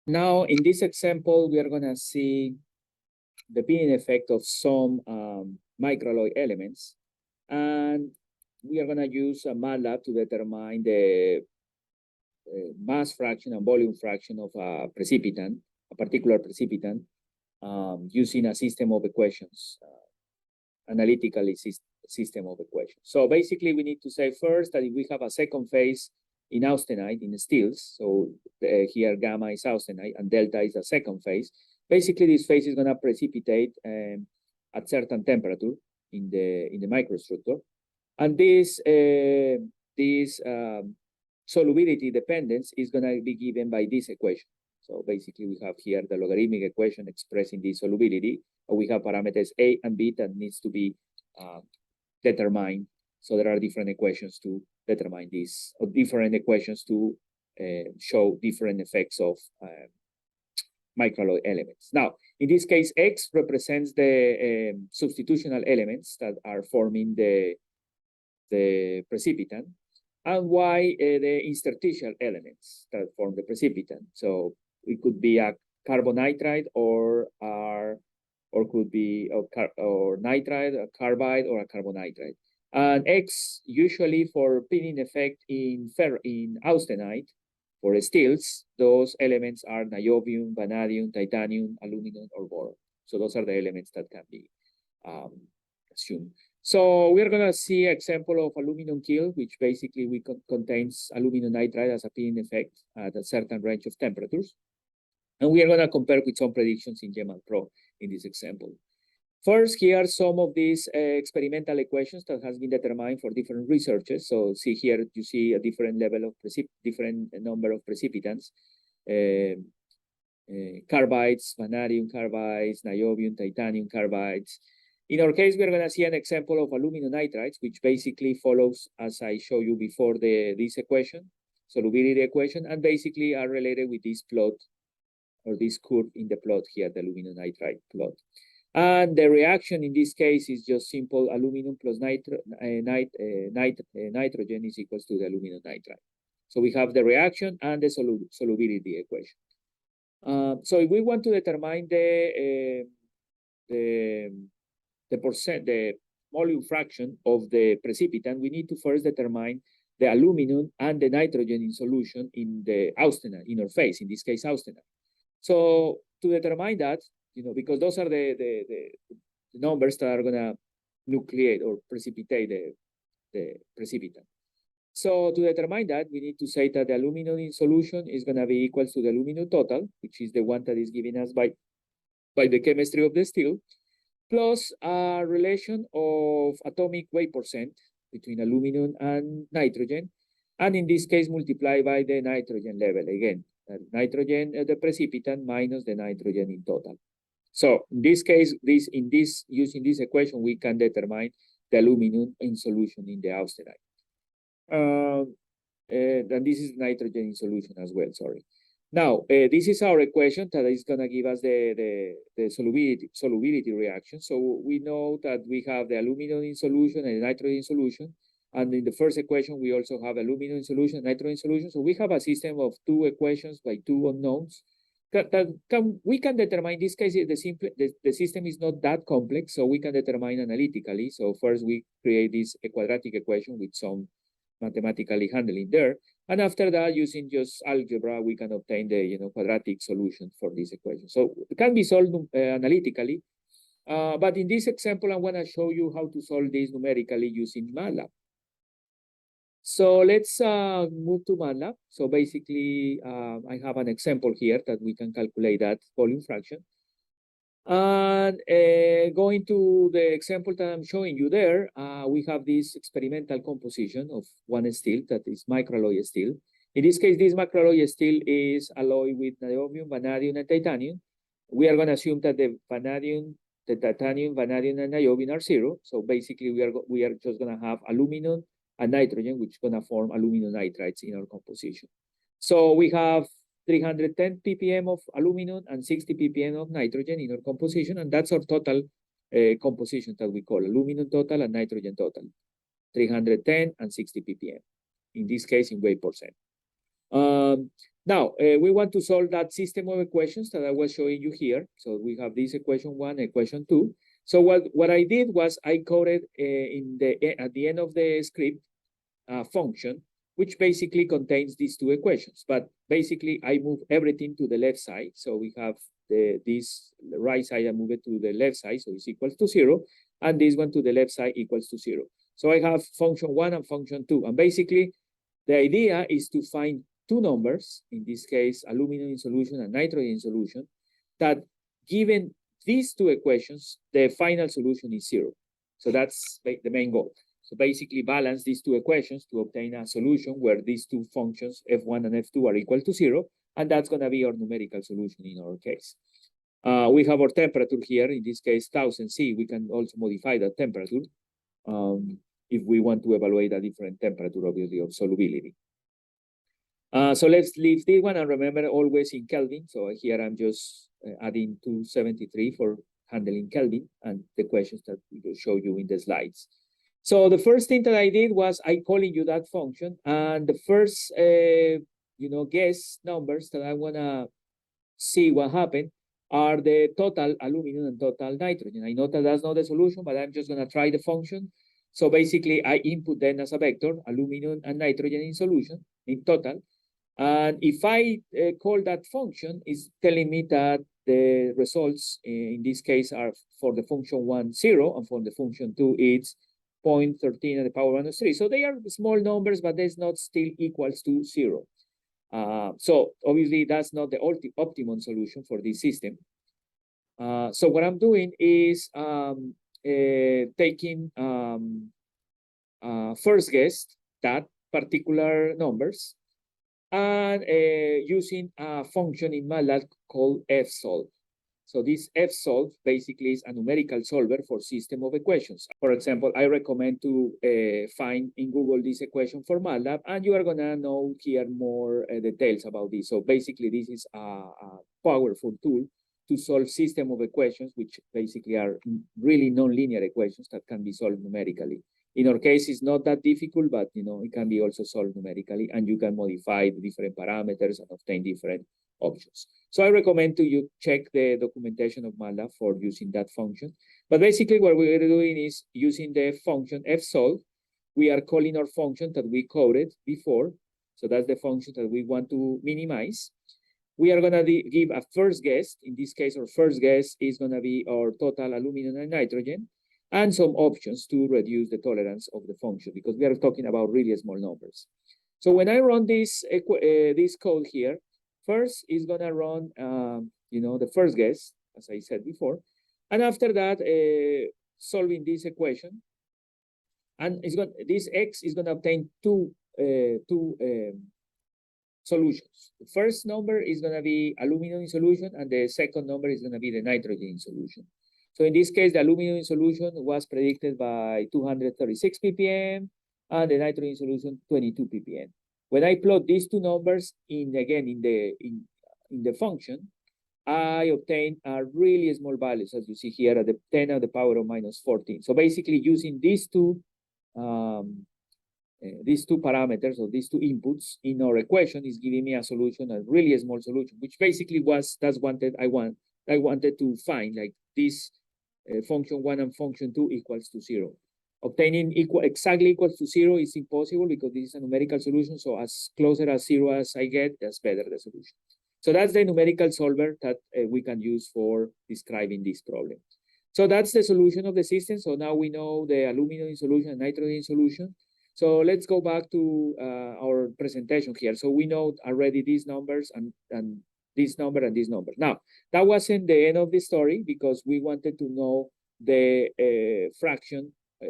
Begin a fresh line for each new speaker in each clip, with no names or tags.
Now, in this example, we are going to see the pinning effect of some microalloy elements. And we are going to use a MATLAB to determine the mass fraction and volume fraction of a precipitant, a particular precipitant, using a system of equations, analytically system of equations. So basically, we need to say first that if we have a second phase in austenite, in steels, so here gamma is austenite and delta is the second phase. Basically, this phase is going to precipitate at certain temperature in the microstructure, and this solubility dependence is going to be given by this equation. So basically, we have here the logarithmic equation expressing the solubility. We have parameters A and B that needs to be determined. So there are different equations to determine this, or different equations to show different effects of microalloy elements. Now, in this case, X represents the substitutional elements that are forming the precipitant, and Y the interstitial elements that form the precipitant. So it could be a carbonitride or could be or nitride, a carbide, or a carbonitride. And X usually for pinning effect in austenite for steels, those elements are niobium, vanadium, titanium, aluminum, or boron. So those are the elements that can be assumed. So we're going to see an example of aluminum kill, which basically contains aluminum nitride as a pinning effect at a certain range of temperatures. And we are going to compare with some predictions in GEMAL Pro in this example. First, here are some of these experimental equations that has been determined for different researches. So see here, you see a different level of different number of precipitants, carbides, vanadium carbides, niobium, titanium carbides. In our case, we're going to see an example of aluminum nitrides, which basically follows, as I showed you before, this equation, solubility equation, and basically are related with this plot, or this curve in the plot here, the aluminum nitride plot. And the reaction in this case is just simple aluminum plus nitrogen is equals to the aluminum nitride. So we have the reaction and the solubility equation. So if we want to determine the volume fraction of the precipitant, we need to first determine the aluminum and the nitrogen in solution in the austenite, in our phase, in this case austenite. So to determine that, because those are the numbers that are going to nucleate or precipitate the precipitant. So to determine that, we need to say that the aluminum in solution is going to be equal to the aluminum total, which is the one that is given us by the chemistry of the steel, plus a relation of atomic weight percent between aluminum and nitrogen, and in this case, multiplied by the nitrogen level again. Nitrogen, the precipitant minus the nitrogen in total. So in this case, using this equation, we can determine the aluminum in solution in the austenite. And this is nitrogen in solution as well, sorry. Now, this is our equation that is going to give us the solubility reaction. So we know that we have the aluminum in solution and the nitrogen in solution. And in the first equation, we also have aluminum in solution, nitrogen in solution. So we have a system of two equations by two unknowns. We can determine, in this case, the system is not that complex, so we can determine analytically. So first we create this quadratic equation with some mathematically handling there. And after that, using just algebra, we can obtain the quadratic solution for this equation. So it can be solved analytically. But in this example, I'm going to show you how to solve this numerically using MATLAB. So let's move to MATLAB. So basically, I have an example here that we can calculate that volume fraction. And going to the example that I'm showing you there, we have this experimental composition of one steel that is microalloy steel. In this case, this microalloy steel is alloyed with niobium, vanadium, and titanium. We are going to assume that the vanadium, the titanium, vanadium, and niobium are zero. So basically, we are just going to have aluminum and nitrogen, which is going to form aluminum nitrides in our composition. So we have 310 ppm of aluminum and 60 ppm of nitrogen in our composition, and that's our total composition that we call aluminum total and nitrogen total, 310 and 60 ppm, in this case in weight percent. Now, we want to solve that system of equations that I was showing you here. So we have this equation 1, equation 2. So what I did was I coded at the end of the script a function, which basically contains these two equations. But basically, I move everything to the left side. So we have this right side, I move it to the left side, so it's equals to 0. And this one to the left side equals to 0. So I have function 1 and function 2. And basically, the idea is to find two numbers, in this case, aluminum in solution and nitrogen in solution, that given these two equations, the final solution is 0. So that's the main goal. So basically balance these two equations to obtain a solution where these two functions, f1 and f2, are equal to 0. And that's going to be our numerical solution in our case. We have our temperature here, in this case, 1000 C. We can also modify that temperature if we want to evaluate a different temperature, obviously, of solubility. So let's leave this one and remember always in Kelvin. So here I'm just adding 273 for handling Kelvin and the questions that we will show you in the slides. So the first thing that I did was I calling you that function, and the first, guess numbers that I wanna see what happened are the total aluminum and total nitrogen. I know that that's not the solution, but I'm just gonna try the function. So basically I input then as a vector, aluminum and nitrogen in solution, in total. And if I call that function, it's telling me that the results in this case are for the function 1, 0, and for the function 2, it's 0.13 to the power minus 3. So they are small numbers, but that's not still equals to 0. So obviously that's not the optimum solution for this system. So what I'm doing is taking first guess that particular numbers and using a function in MATLAB called fsolve. So this fsolve basically is a numerical solver for system of equations. For example, I recommend to find in Google this equation for MATLAB, and you are gonna know here more details about this. So basically, this is a powerful tool to solve system of equations, which basically are really nonlinear equations that can be solved numerically. In our case, it's not that difficult, but it can be also solved numerically, and you can modify the different parameters and obtain different options. So I recommend to you check the documentation of MATLAB for using that function. But basically what we're doing is using the function fsolve, we are calling our function that we coded before. So that's the function that we want to minimize. We are gonna give a first guess. In this case, our first guess is gonna be our total aluminum and nitrogen, and some options to reduce the tolerance of the function, because we are talking about really small numbers. So when I run this code here, first is gonna run, the first guess, as I said before, and after that, solving this equation, and this x is gonna obtain two solutions. The first number is gonna be aluminum in solution, and the second number is gonna be the nitrogen in solution. So in this case, the aluminum in solution was predicted by 236 ppm, and the nitrogen solution 22 ppm. When I plot these two numbers in the function, I obtain really small values, as you see here, at the 10 to the power of minus 14. So basically, using these two parameters, or these two inputs in our equation, is giving me a solution, a really small solution, which basically I wanted to find, like this function 1 and function 2 equals to 0. Obtaining exactly equals to 0 is impossible because this is a numerical solution. So as closer as 0 as I get, that's better the solution. So that's the numerical solver that we can use for describing this problem. So that's the solution of the system. So now we know the aluminum in solution and nitrogen in solution. So let's go back to our presentation here. So we know already these numbers and this number and this number. Now, that wasn't the end of the story, because we wanted to know the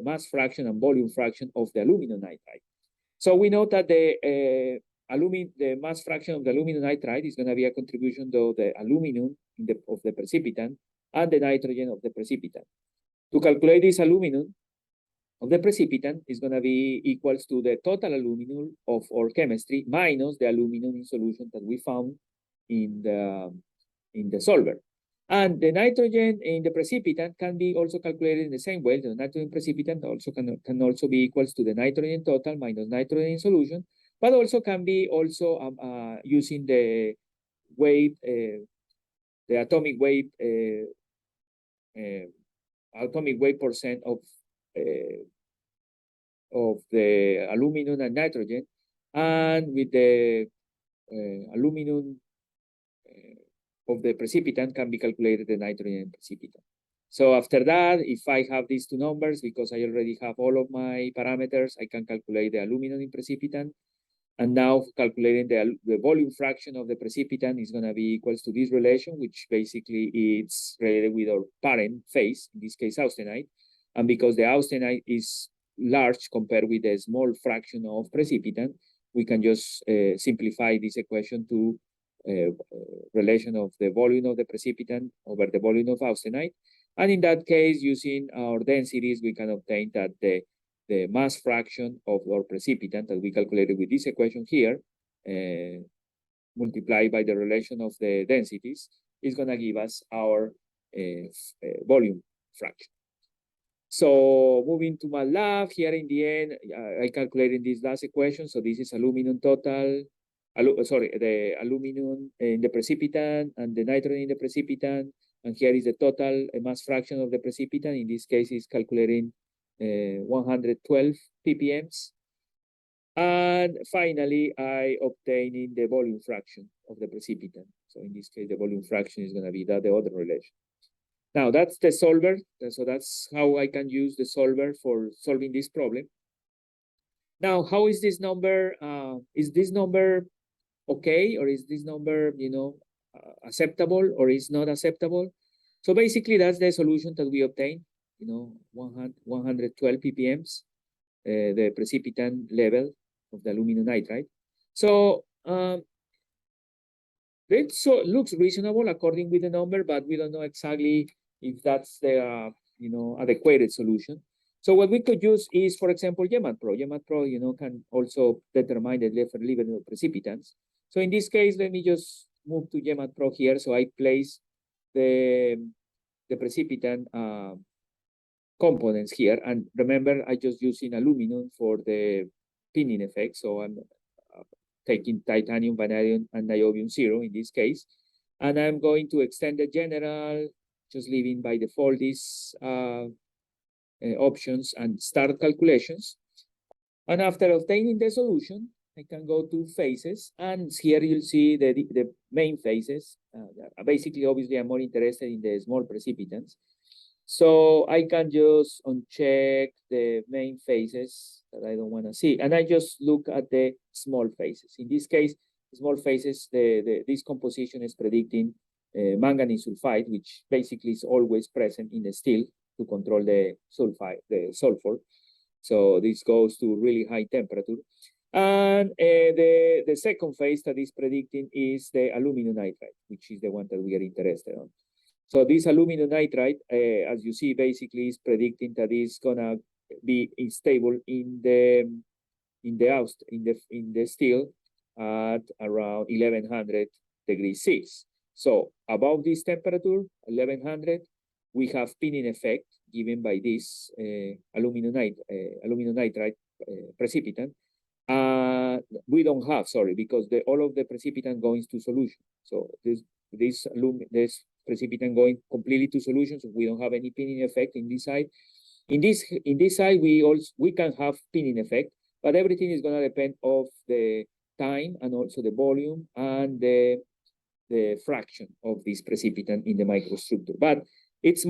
mass fraction and volume fraction of the aluminum nitride. So we know that the mass fraction of the aluminum nitride is going to be a contribution to the aluminum of the precipitant and the nitrogen of the precipitant. To calculate this aluminum of the precipitant is going to be equals to the total aluminum of our chemistry minus the aluminum in solution that we found in the solver. And the nitrogen in the precipitant can be also calculated in the same way. The nitrogen precipitant also can also be equals to the nitrogen total minus nitrogen in solution, but also can be also using the weight, the atomic weight percent of the aluminum and nitrogen, and with the aluminum of the precipitant can be calculated the nitrogen precipitant. So after that, if I have these two numbers, because I already have all of my parameters, I can calculate the aluminum in precipitant. And now calculating the volume fraction of the precipitant is going to be equals to this relation, which basically is related with our parent phase, in this case austenite. And because the austenite is large compared with the small fraction of precipitant, we can just simplify this equation to relation of the volume of the precipitant over the volume of austenite. And in that case, using our densities, we can obtain that the mass fraction of our precipitant that we calculated with this equation here, multiplied by the relation of the densities, is going to give us our volume fraction. So moving to MATLAB, here in the end, I calculated this last equation. So this is aluminum total, the aluminum in the precipitant and the nitrogen in the precipitant. And here is the total mass fraction of the precipitant. In this case, is calculating 112 ppms. And finally, I obtaining the volume fraction of the precipitant. So in this case, the volume fraction is going to be the other relation. Now that's the solver. So that's how I can use the solver for solving this problem. Now, how is this number? Is this number okay, or is this number, acceptable, or is not acceptable? So basically, that's the solution that we obtained. 112 ppms, the precipitant level of the aluminum nitride. So it looks reasonable according with the number, but we don't know exactly if that's the adequate solution. So what we could use is, for example, MATLAB. MATLAB, can also determine the level of precipitants. So in this case, let me just move to MATLAB here. So I place the precipitant components here, and remember, I just using aluminum for the pinning effect. So I'm taking titanium, vanadium, and niobium 0 in this case, and I'm going to extend the general, just leaving by default these options and start calculations. And after obtaining the solution, I can go to phases, and here you'll see the main phases. Basically, obviously, I'm more interested in the small precipitants. So I can just uncheck the main phases that I don't want to see, and I just look at the small phases. In this case, small phases, this composition is predicting manganese sulfide, which basically is always present in the steel to control the sulfur. So this goes to really high temperature. And the second phase that is predicting is the aluminum nitride, which is the one that we are interested on. So this aluminum nitride, as you see, basically is predicting that it's gonna be stable in the steel at around 1100 degrees C. So above this temperature, 1100, we have pinning effect given by this aluminum nitride precipitant. We don't have, sorry, because all of the precipitant goes to solution. So this precipitant going completely to solution, so we don't have any pinning effect in this side. In this side, we can have pinning effect, but everything is going to depend of the time and also the volume and the fraction of this precipitant in the microstructure. But it's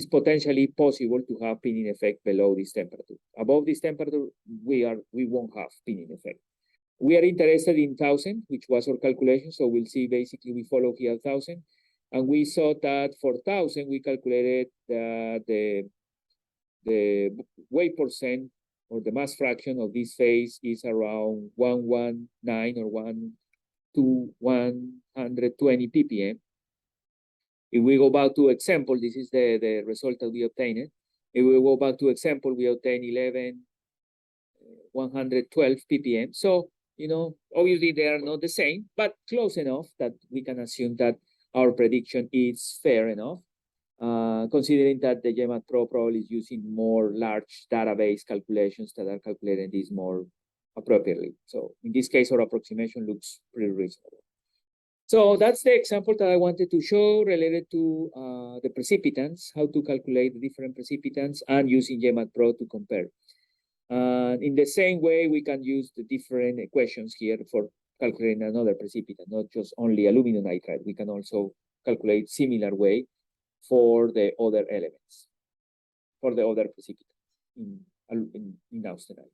potentially possible to have pinning effect below this temperature. Above this temperature, we won't have pinning effect. We are interested in 1000, which was our calculation. So we'll see, basically, we follow here 1000. And we saw that for 1000, we calculated that the weight percent or the mass fraction of this phase is around 119 or 120 ppm. If we go back to example, this is the result that we obtained. If we go back to example, we obtain 112 ppm. So, obviously they are not the same, but close enough that we can assume that our prediction is fair enough, considering that the MATLAB probably is using more large database calculations that are calculating these more appropriately. So in this case, our approximation looks pretty reasonable. So that's the example that I wanted to show related to the precipitants, how to calculate the different precipitants and using GMAT-Pro to compare. In the same way, we can use the different equations here for calculating another precipitant, not just only aluminum nitride. We can also calculate similar way for the other elements, for the other precipitants in austenite.